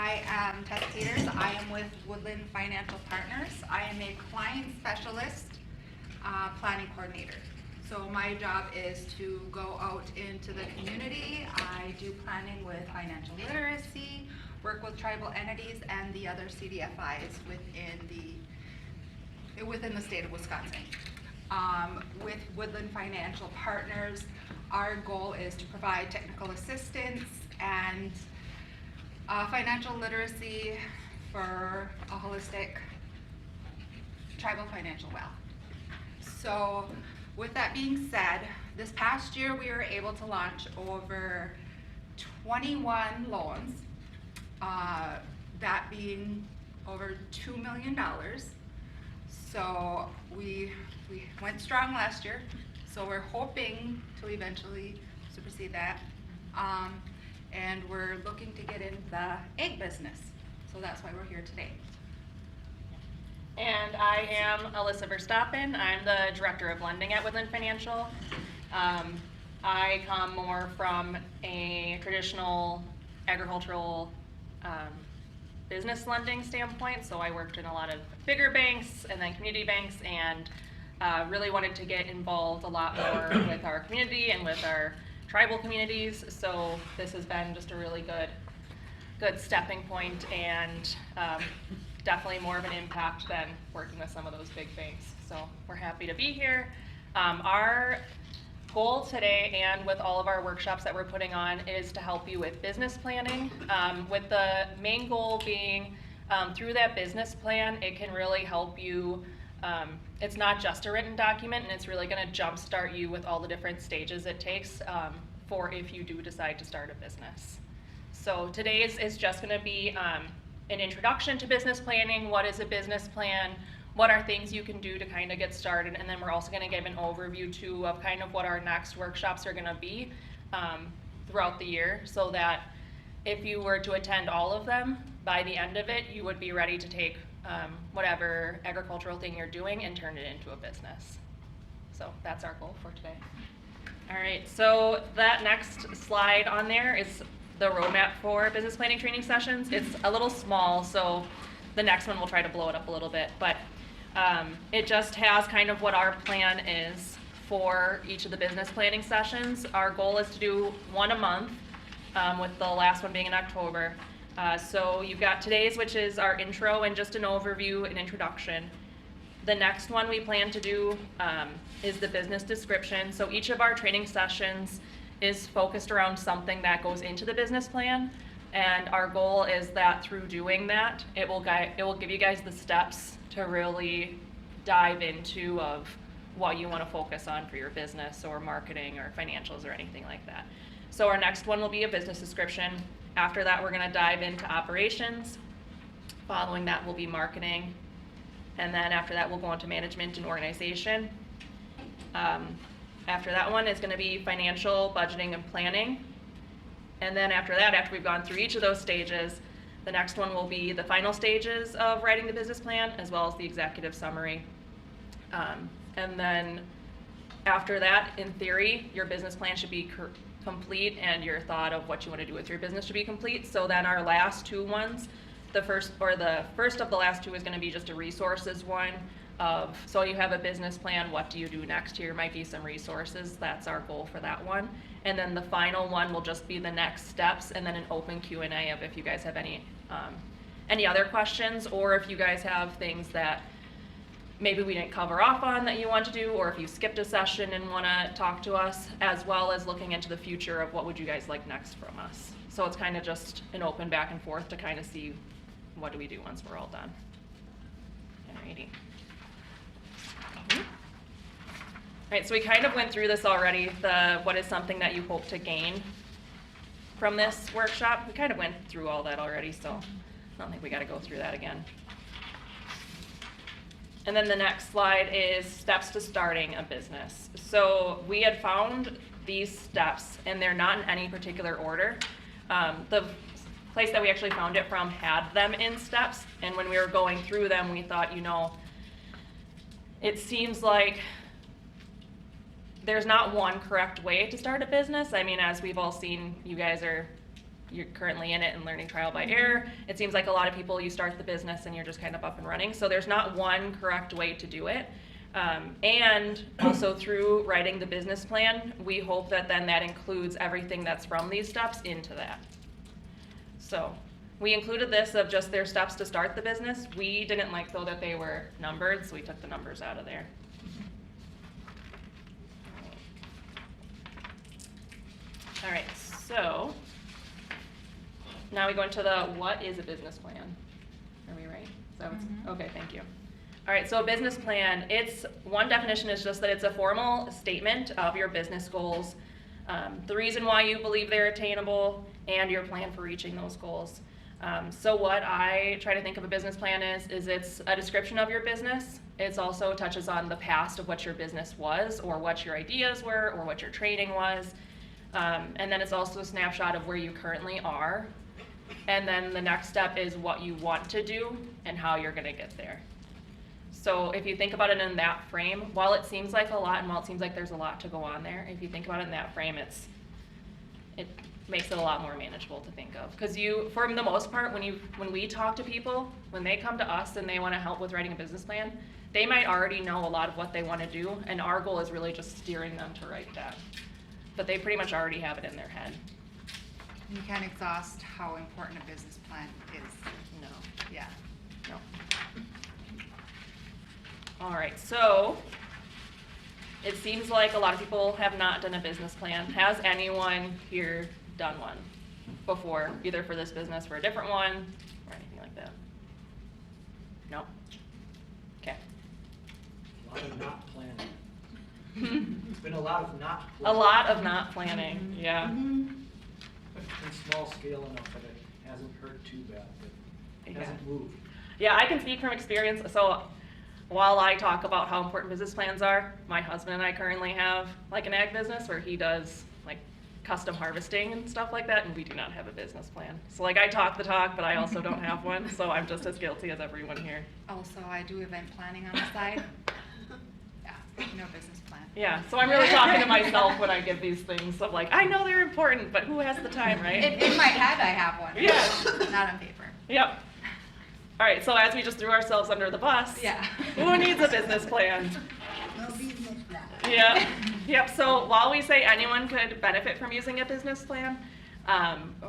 I am Tessa Peters. I am with Woodland Financial Partners. I am a client specialist, planning coordinator. So my job is to go out into the community. I do planning with financial literacy, work with tribal entities and the other CDFIs within the state of Wisconsin. With Woodland Financial Partners, our goal is to provide technical assistance and financial literacy for a holistic tribal financial wealth. So with that being said, this past year we were able to launch over 21 loans, that being over $2 million. So we went strong last year, so we're hoping to eventually supersede that. And we're looking to get in the egg business. So that's why we're here today. And I am Allyssa Verstoppen. I'm the Director of Lending at Woodland Financial. I come more from a traditional agricultural business lending standpoint. So I worked in a lot of bigger banks and then community banks, and really wanted to get involved a lot more with our community and with our tribal communities. So this has been just a really good stepping point, and definitely more of an impact than working with some of those big banks. So we're happy to be here. Our goal today, and with all of our workshops that we're putting on, is to help you with business planning, with the main goal being through that business plan, it can really help you. It's not just a written document, and it's really going to jumpstart you with all the different stages it takes for if you do decide to start a business. So today's is just going to be an introduction to business planning. What is a business plan? What are things you can do to kind of get started? And then we're also going to give an overview too of kind of what our next workshops are going to be throughout the year, so that if you were to attend all of them, by the end of it, you would be ready to take whatever agricultural thing you're doing and turn it into a business. So that's our goal for today. All right, so that next slide on there is the roadmap for business planning training sessions. It's a little small, so the next one we'll try to blow it up a little bit, but it just has kind of what our plan is for each of the business planning sessions. Our goal is to do one a month, with the last one being in October. So you've got today's, which is our intro and just an overview and introduction. The next one we plan to do is the business description. So each of our training sessions is focused around something that goes into the business plan, and our goal is that through doing that, it will give you guys the steps to really dive into of what you want to focus on for your business or marketing or financials or anything like that. So our next one will be a business description. After that, we're going to dive into operations. Following that will be marketing, and then after that we'll go into management and organization. After that one is going to be financial, budgeting, and planning. And then after that, after we've gone through each of those stages, the next one will be the final stages of writing the business plan, as well as the executive summary. And then after that, in theory, your business plan should be complete, and your thought of what you want to do with your business should be complete. So then our last two ones, the first of the last two is going to be just a resources one. So you have a business plan, what do you do next? Here might be some resources. That's our goal for that one. And then the final one will just be the next steps, and then an open Q&A of if you guys have any other questions, or if you guys have things that maybe we didn't cover off on that you want to do, or if you skipped a session and want to talk to us, as well as looking into the future of what would you guys like next from us. So it's kind of just an open back and forth to kind of see what do we do once we're all done. Alrighty. All right, so we kind of went through this already, what is something that you hope to gain from this workshop. We kind of went through all that already, so I don't think we got to go through that again. And then the next slide is steps to starting a business. So we had found these steps, and they're not in any particular order. The place that we actually found it from had them in steps, and when we were going through them, we thought, it seems like there's not one correct way to start a business. I mean, as we've all seen, you guys are you're currently in it and learning trial by error. It seems like a lot of people, you start the business and you're just kind of up and running. So there's not one correct way to do it. And also through writing the business plan, we hope that then that includes everything that's from these steps into that. So we included this of just their steps to start the business. We didn't like though that they were numbered, so we took the numbers out of there. All right, so now we go into the what is a business plan. Are we right? Okay, thank you. All right, so a business plan, it's one definition is just that it's a formal statement of your business goals, the reason why you believe they're attainable, and your plan for reaching those goals. So what I try to think of a business plan is it's a description of your business. It also touches on the past of what your business was, or what your ideas were, or what your training was. And then it's also a snapshot of where you currently are. And then the next step is what you want to do and how you're gonna get there. So if you think about it in that frame, while it seems like a lot and while it seems like there's a lot to go on there, if you think about it in that frame, it makes it a lot more manageable to think of. Because for the most part, when we talk to people, when they come to us and they want to help with writing a business plan, they might already know a lot of what they want to do, and our goal is really just steering them to write that. But they pretty much already have it in their head. You can't exhaust how important a business plan is. No. Yeah. No. All right, so it seems like a lot of people have not done a business plan. Has anyone here done one before, either for this business, for a different one, or anything like that? No? Okay. A lot of not planning. It's been a lot of not A planning. lot of not planning, yeah. It's small scale enough that it hasn't hurt too bad, but it hasn't moved. Yeah, I can speak from experience. So while I talk about how important business plans are, my husband and I currently have like an ag business where he does like custom harvesting and stuff like that, and we do not have a business plan. So like I talk the talk, but I also don't have one, so I'm just as guilty as everyone here. Also, I do event planning on the side. Yeah, no business plan. Yeah, so I'm really talking to myself when I give these things of like, I know they're important, but who has the time, right? In my head, I have one. Yeah. Not on paper. Yep. All right, so as we just threw ourselves under the bus, Yeah. who needs a business plan? No business plan. Yeah, yep, so while we say anyone could benefit from using a business plan,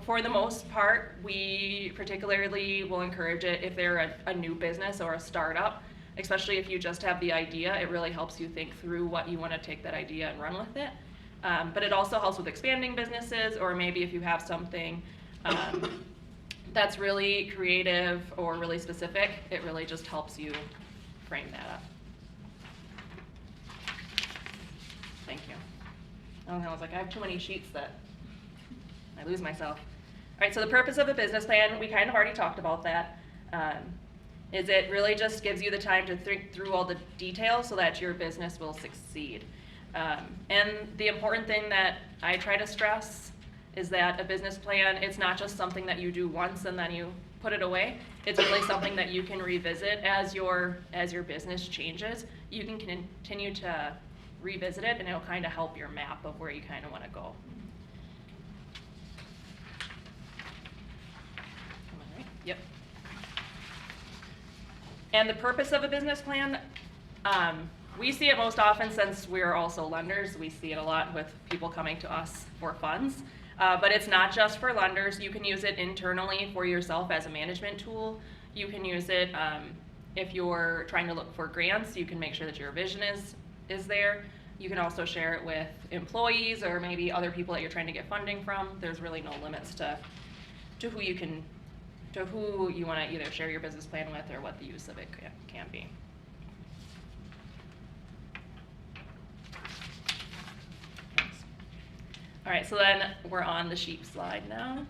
for the most part, we particularly will encourage it if they're a new business or a startup, especially if you just have the idea. It really helps you think through what you want to take that idea and run with it. But it also helps with expanding businesses, or maybe if you have something that's really creative or really specific, it really just helps you frame that up. Thank you. And I was like, I have too many sheets that I lose myself. All right, so the purpose of a business plan, we kind of already talked about that. Is it really just gives you the time to think through all the details so that your business will succeed. And the important thing that I try to stress is that a business plan, it's not just something that you do once and then you put it away. It's really something that you can revisit as your business changes. You can continue to revisit it, and it'll kind of help your map of where you kind of want to go. All right. Yep. And the purpose of a business plan, we see it most often since we're also lenders. We see it a lot with people coming to us for funds. But it's not just for lenders. You can use it internally for yourself as a management tool. You can use it if you're trying to look for grants. You can make sure that your vision is there. You can also share it with employees or maybe other people that you're trying to get funding from. There's really no limits to who you want to either share your business plan with or what the use of it can be. All right, so then we're on the sheep slide now.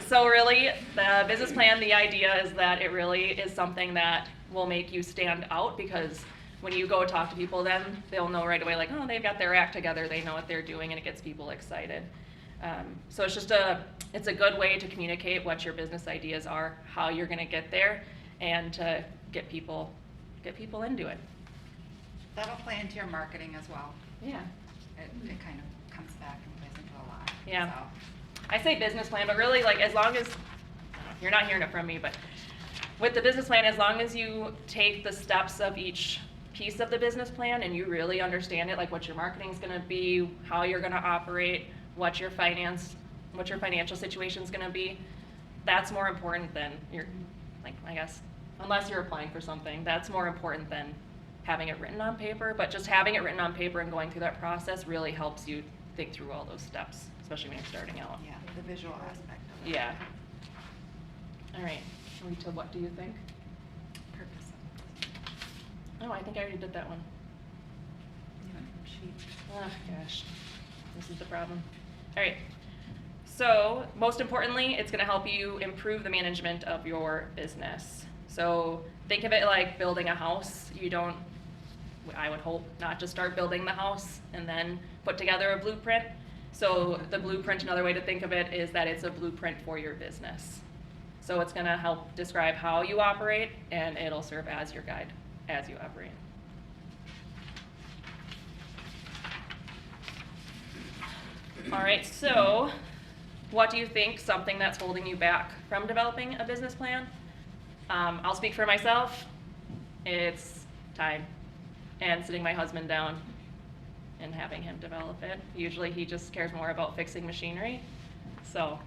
So really, the business plan, the idea is that it really is something that will make you stand out, because when you go talk to people, then they'll know right away, like, oh, they've got their act together, they know what they're doing, and it gets people excited. So it's just it's a good way to communicate what your business ideas are, how you're gonna get there, and to get people into it. That'll play into your marketing as well. Yeah. It kind of comes back and plays into a lot. Yeah. So. I say business plan, but really like as long as, you're not hearing it from me, but with the business plan, as long as you take the steps of each piece of the business plan and you really understand it, like what your marketing is gonna be, how you're gonna operate, what your financial situation is gonna be, that's more important than your, like, I guess, unless you're applying for something, that's more important than having it written on paper. But just having it written on paper and going through that process really helps you think through all those steps, especially when you're starting out. Yeah, the visual aspect of it. Yeah. All right, Rita, what do you think? Purpose of Oh, I think I already did that one. sheet. Oh, gosh, this is the problem. All right, so most importantly, it's gonna help you improve the management of your business. So think of it like building a house. You don't, I would hope, not just start building the house and then put together a blueprint. So the blueprint, another way to think of it is that it's a blueprint for your business. So it's gonna help describe how you operate, and it'll serve as your guide as you operate. All right, so what do you think something that's holding you back from developing a business plan? I'll speak for myself. It's time and sitting my husband down and having him develop it. Usually he just cares more about fixing machinery. So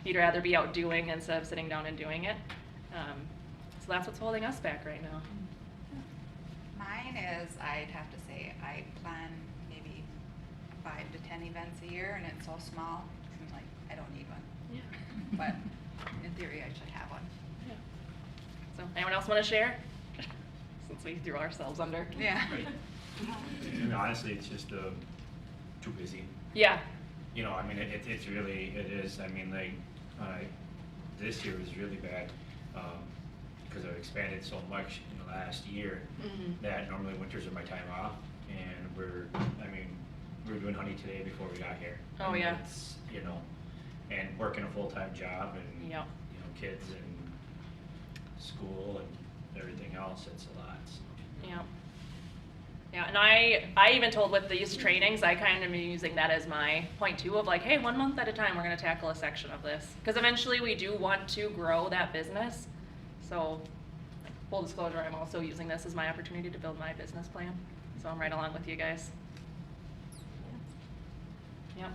he'd rather be out doing instead of sitting down and doing it. So that's what's holding us back right now. Mine is, I'd have to say, I plan maybe 5 to 10 events a year, and it's so small, I'm like, I don't need one. Yeah. But in theory, I should have one. Yeah. So anyone else want to share? Since we threw ourselves under. Yeah. Right. I mean, honestly, it's just too busy. Yeah. You know, I mean, it's really, it is. I mean, like, this year was really bad because I've expanded so much in the last year that normally winters are my time off, and we were doing honey today before we got here. Oh, I mean, yeah. It's, you know, and working a full-time job and Yep. you know, kids and school and everything else. It's a lot. So. Yeah. Yeah, and I even told with these trainings, I kind of am using that as my point too of like, hey, 1 month at a time, we're going to tackle a section of this. Because eventually we do want to grow that business. So, like, full disclosure, I'm also using this as my opportunity to build my business plan. So I'm right along with you guys. Yep.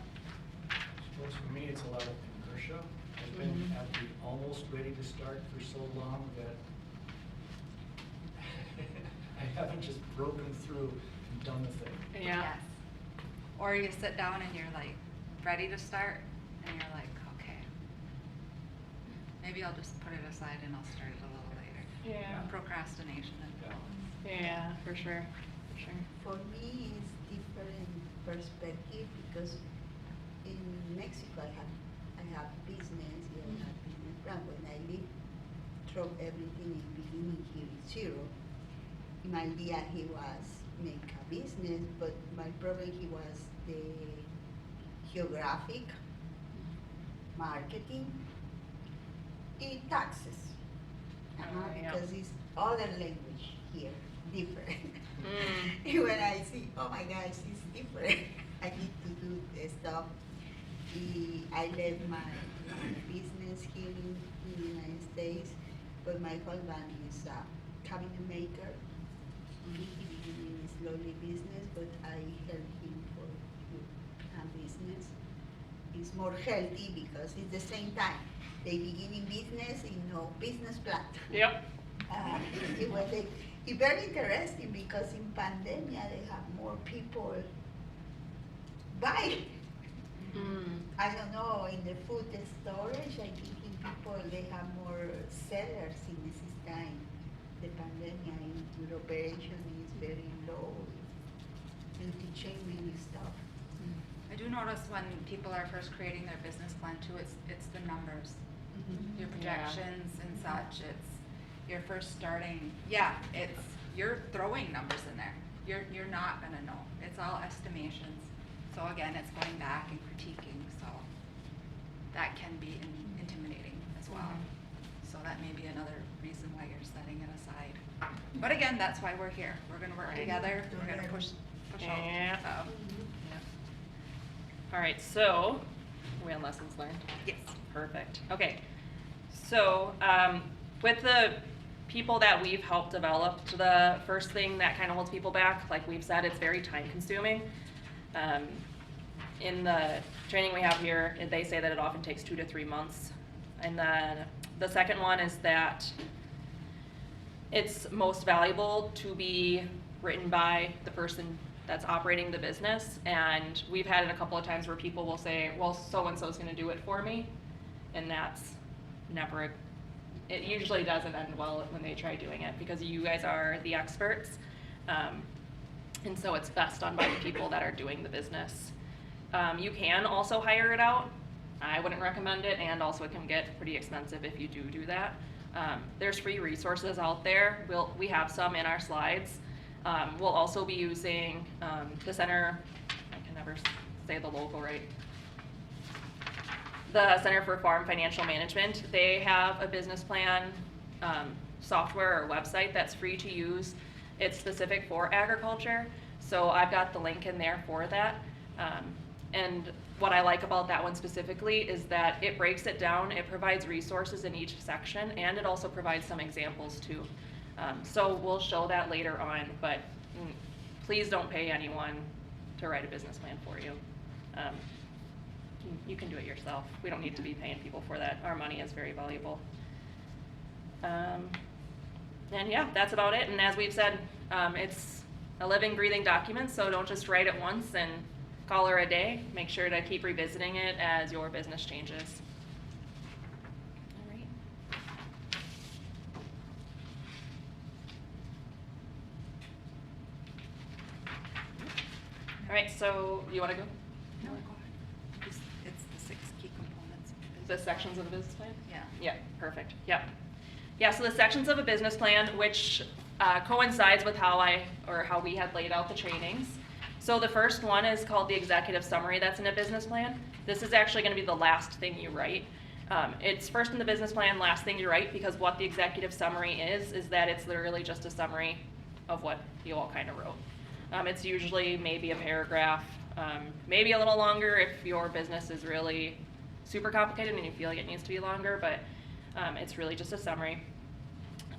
Well, for me, it's a lot of inertia. I've been at the almost ready to start for so long that I haven't just broken through and done the thing. Yeah. Yes. Or you sit down and you're like, ready to start, and you're like, okay, maybe I'll just put it aside and I'll start it a little later. Yeah. Procrastination and Yeah, for sure. For sure. For me, it's different perspective because in Mexico I have business, I have business plan. When I leave, throw everything in beginning here is zero. My idea he was make a business, but my problem he was the geographic marketing and taxes. Yeah. Because it's other language here, different. Mm. When I see, oh my gosh, it's different. I need to do the stuff. I left my business here in the United States, but my husband is a cabinet maker. He began his slowly business, but I help him for business. It's more healthy because it's the same time. They begin in business, business plan. Yep. It's very interesting because in pandemic they have more people buy. I don't know, in the food storage, I think in people, they have more sellers in this time. The pandemic in your operation is very low. You can change many stuff. I do notice when people are first creating their business plan too, it's the numbers, your projections and such. It's you're first starting. Yeah, you're throwing numbers in there. You're not gonna know. It's all estimations. So again, it's going back and critiquing. So that can be intimidating as well. So that may be another reason why you're setting it aside. But again, that's why we're here. We're gonna work together. We're gonna push Yeah. out. So. All right, so Are we on lessons learned? Yes. Perfect. Okay. So with the people that we've helped develop, the first thing that kind of holds people back, like we've said, it's very time consuming. In the training we have here, they say that it often takes 2 to 3 months. And then the second one is that it's most valuable to be written by the person that's operating the business. And we've had it a couple of times where people will say, well, so-and-so's gonna do it for me. And that's never, it usually doesn't end well when they try doing it because you guys are the experts. And so it's best done by the people that are doing the business. You can also hire it out. I wouldn't recommend it, and also it can get pretty expensive if you do that. There's free resources out there. We have some in our slides. We'll also be using the Center, I can never say the logo right, the Center for Farm Financial Management. They have a business plan software or website that's free to use. It's specific for agriculture, so I've got the link in there for that. And what I like about that one specifically is that it breaks it down, it provides resources in each section, and it also provides some examples too. So we'll show that later on, but please don't pay anyone to write a business plan for you. You can do it yourself. We don't need to be paying people for that. Our money is very valuable. And yeah, that's about it. And as we've said, it's a living, breathing document, so don't just write it once and call her a day. Make sure to keep revisiting it as your business changes. All right. All right, so you want to go? No, go ahead. It's the 6 key components. The sections of the business plan? Yeah. Yeah, perfect. Yep. Yeah, so the sections of a business plan, which coincides with how we had laid out the trainings. So the first one is called the executive summary that's in a business plan. This is actually going to be the last thing you write. It's first in the business plan, last thing you write, because what the executive summary is that it's literally just a summary of what you all kind of wrote. It's usually maybe a paragraph, maybe a little longer if your business is really super complicated and you feel like it needs to be longer, but it's really just a summary.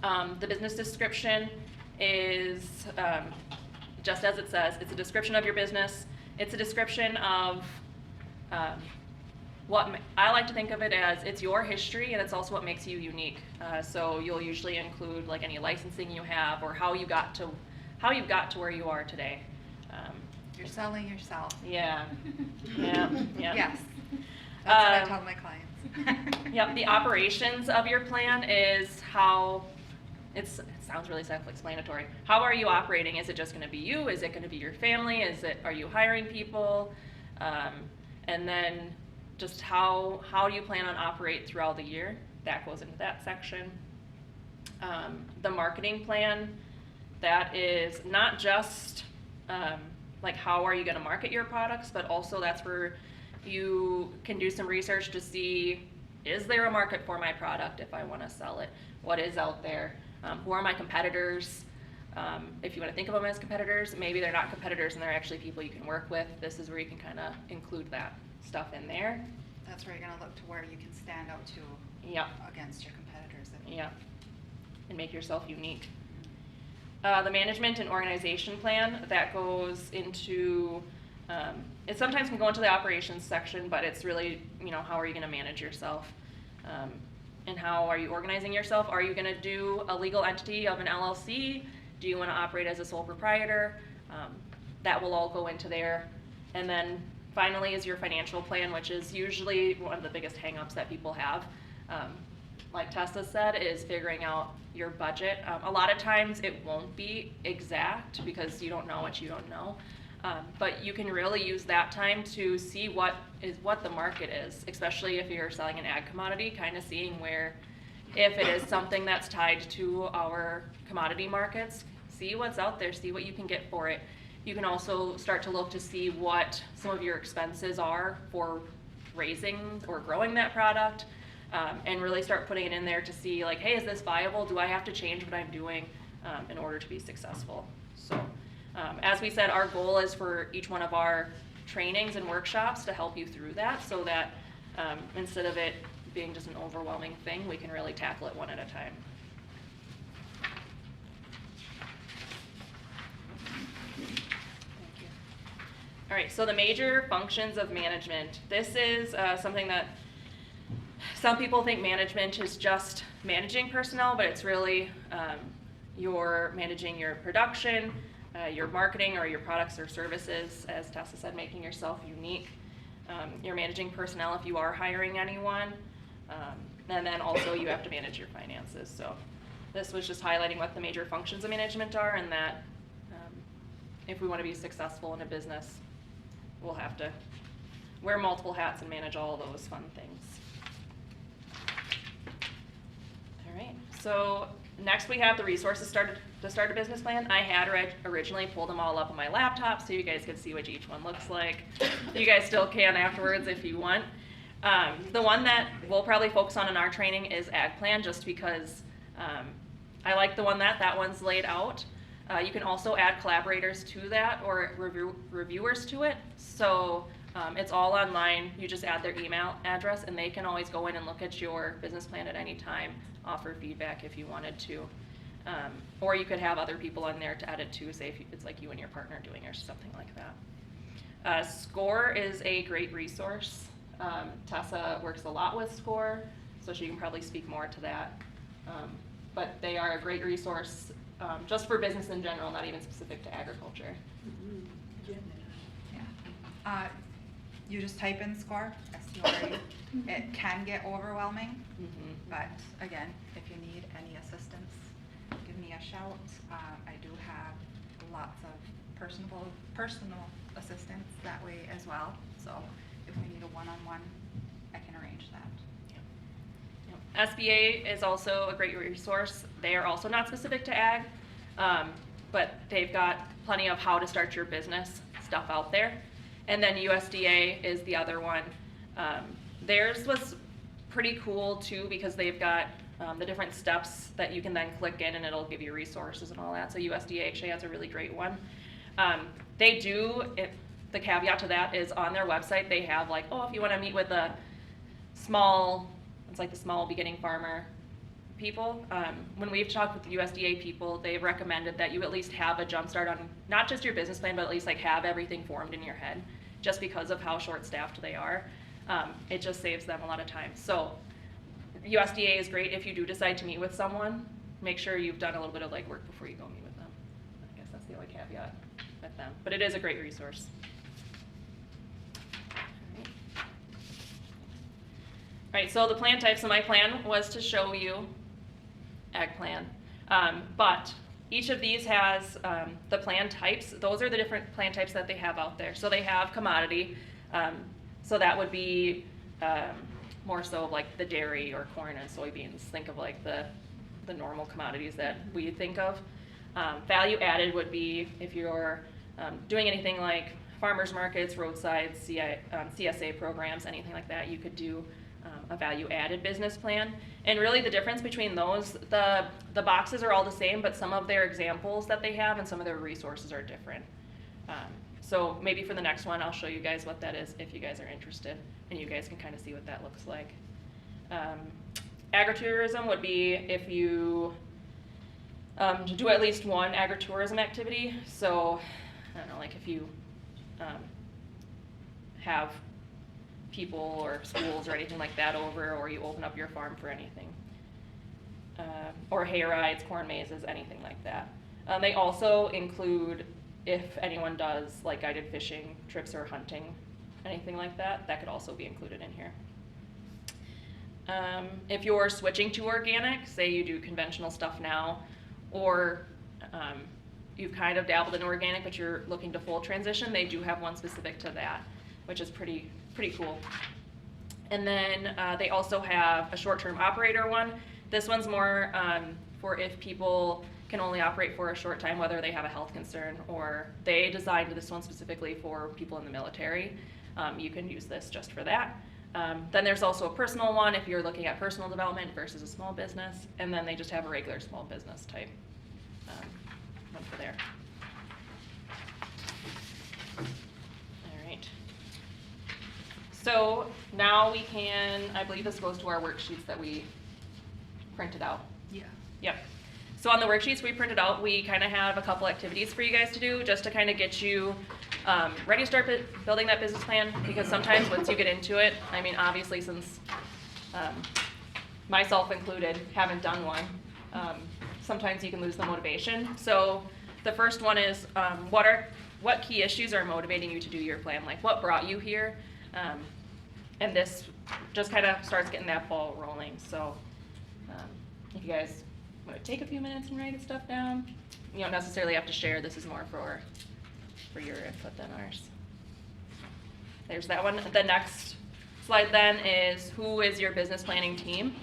The business description is just as it says, it's a description of your business. It's a description of what I like to think of it as it's your history, and it's also what makes you unique. So you'll usually include like any licensing you have or how you got to where you are today. You're selling yourself. Yeah. Yeah. Yes. That's what I tell my clients. Yep. The operations of your plan is how. It sounds really self-explanatory. How are you operating? Is it just going to be you? Is it going to be your family? Are you hiring people? And then just how do you plan on operate throughout the year? That goes into that section. The marketing plan, that is not just like how are you going to market your products, but also that's where you can do some research to see, is there a market for my product if I want to sell it? What is out there? Who are my competitors? If you want to think of them as competitors, maybe they're not competitors and they're actually people you can work with. This is where you can kind of include that stuff in there. That's where you're going to look to where you can stand out to against your competitors. Yeah, and make yourself unique. The management and organization plan, that goes into, it sometimes can go into the operations section, but it's really, how are you going to manage yourself? And how are you organizing yourself? Are you going to do a legal entity of an LLC? Do you want to operate as a sole proprietor? That will all go into there. And then finally is your financial plan, which is usually one of the biggest hang-ups that people have. Like Tessa said, is figuring out your budget. A lot of times it won't be exact because you don't know what you don't know. But you can really use that time to see what the market is, especially if you're selling an ag commodity, kind of seeing where, if it is something that's tied to our commodity markets, see what's out there, see what you can get for it. You can also start to look to see what some of your expenses are for raising or growing that product, and really start putting it in there to see like, hey, is this viable? Do I have to change what I'm doing in order to be successful? So. As we said, our goal is for each one of our trainings and workshops to help you through that so that Instead of it being just an overwhelming thing, we can really tackle it one at a time. Thank you. All right, so the major functions of management. This is something that some people think management is just managing personnel, but it's really you're managing your production, your marketing or your products or services, as Tessa said, making yourself unique. You're managing personnel if you are hiring anyone, and then also you have to manage your finances. So this was just highlighting what the major functions of management are, and that if we want to be successful in a business, we'll have to wear multiple hats and manage all those fun things. All right, so next we have the resources to start a business plan. I had originally pulled them all up on my laptop so you guys could see what each one looks like. You guys still can afterwards if you want. The one that we'll probably focus on in our training is Ag Plan, just because I like the one that one's laid out. You can also add collaborators to that or reviewers to it. So it's all online. You just add their email address and they can always go in and look at your business plan at any time, offer feedback if you wanted to. Or you could have other people on there to edit too, say if it's like you and your partner doing or something like that. SCORE is a great resource. Tessa works a lot with SCORE, so she can probably speak more to that. But they are a great resource just for business in general, not even specific to agriculture. Yeah. You just type in SCORE, S-C-O-R-E. It can get overwhelming, but again, if you need any assistance, give me a shout. I do have lots of personal assistance that way as well. So if we need a one-on-one, I can arrange that. SBA is also a great resource. They are also not specific to ag, but they've got plenty of how to start your business stuff out there. And then USDA is the other one. Theirs was pretty cool too because they've got the different steps that you can then click in and it'll give you resources and all that. So USDA actually has a really great one. They do, the caveat to that is on their website they have like, oh, if you want to meet with a small, it's like the small beginning farmer people. When we've talked with the USDA people, they've recommended that you at least have a jump start on not just your business plan, but at least like have everything formed in your head, just because of how short-staffed they are. It just saves them a lot of time. So USDA is great if you do decide to meet with someone. Make sure you've done a little bit of legwork before you go meet with them. I guess that's the only caveat with them, but it is a great resource. All right, so the plan types. So my plan was to show you Ag Plan, but each of these has the plan types. Those are the different plan types that they have out there. So they have commodity, so that would be more so like the dairy or corn and soybeans. Think of like the normal commodities that we think of. Value added would be if you're doing anything like farmers markets, roadsides, CSA programs, anything like that, you could do a value-added business plan. And really the difference between those, the boxes are all the same, but some of their examples that they have and some of their resources are different. So maybe for the next one, I'll show you guys what that is if you guys are interested, and you guys can kind of see what that looks like. Agritourism would be if you do at least one agritourism activity. So, I don't know, like if you have people or schools or anything like that over, or you open up your farm for anything. Or hay rides, corn mazes, anything like that. They also include if anyone does like guided fishing trips or hunting, anything like that, that could also be included in here. If you're switching to organic, say you do conventional stuff now, or you've kind of dabbled in organic but you're looking to full transition, they do have one specific to that, which is pretty cool. And then they also have a short-term operator one. This one's more for if people can only operate for a short time, whether they have a health concern, or they designed this one specifically for people in the military. You can use this just for that. Then there's also a personal one if you're looking at personal development versus a small business, and then they just have a regular small business type one for there. So now we can, I believe this goes to our worksheets that we printed out. Yeah. Yep. So on the worksheets we printed out, we kind of have a couple activities for you guys to do just to kind of get you ready to start building that business plan, because sometimes once you get into it, I mean, obviously since myself included, haven't done one, sometimes you can lose the motivation. So the first one is what key issues are motivating you to do your plan? Like what brought you here? And this just kind of starts getting that ball rolling. So if you guys want to take a few minutes and write stuff down, you don't necessarily have to share. This is more for your input than ours. There's that one. The next slide then is who is your business planning team?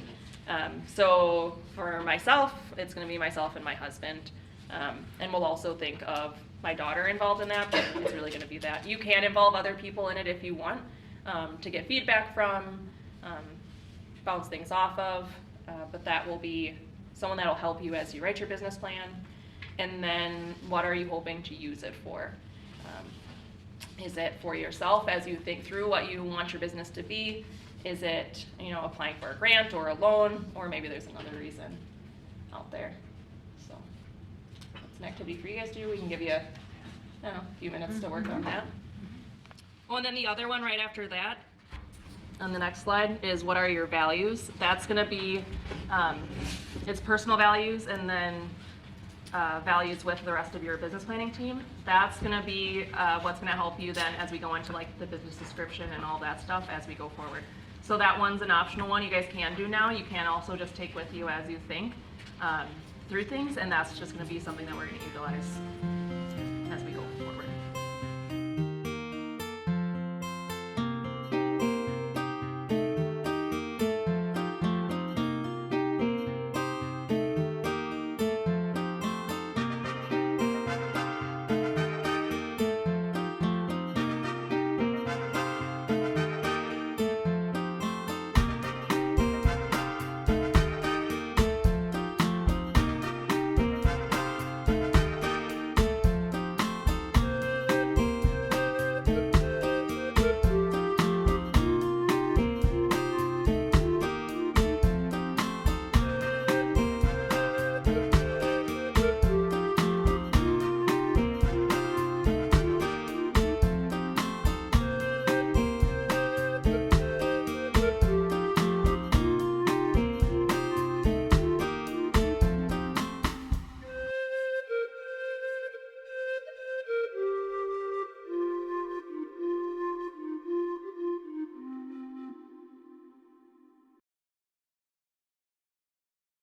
So for myself, it's going to be myself and my husband. And we'll also think of my daughter involved in that, but it's really going to be that. You can involve other people in it if you want, to get feedback from, bounce things off of, but that will be someone that will help you as you write your business plan. And then what are you hoping to use it for? Is it for yourself as you think through what you want your business to be? Is it, applying for a grant or a loan, or maybe there's another reason out there? So it's an activity for you guys to do. We can give you, a few minutes to work on that. Oh, and then the other one right after that, on the next slide, is what are your values? That's going to be, it's personal values and then values with the rest of your business planning team. That's going to be what's going to help you then as we go into like the business description and all that stuff as we go forward. So that one's an optional one you guys can do now. You can also just take with you as you think through things, and that's just going to be something that we're going to utilize.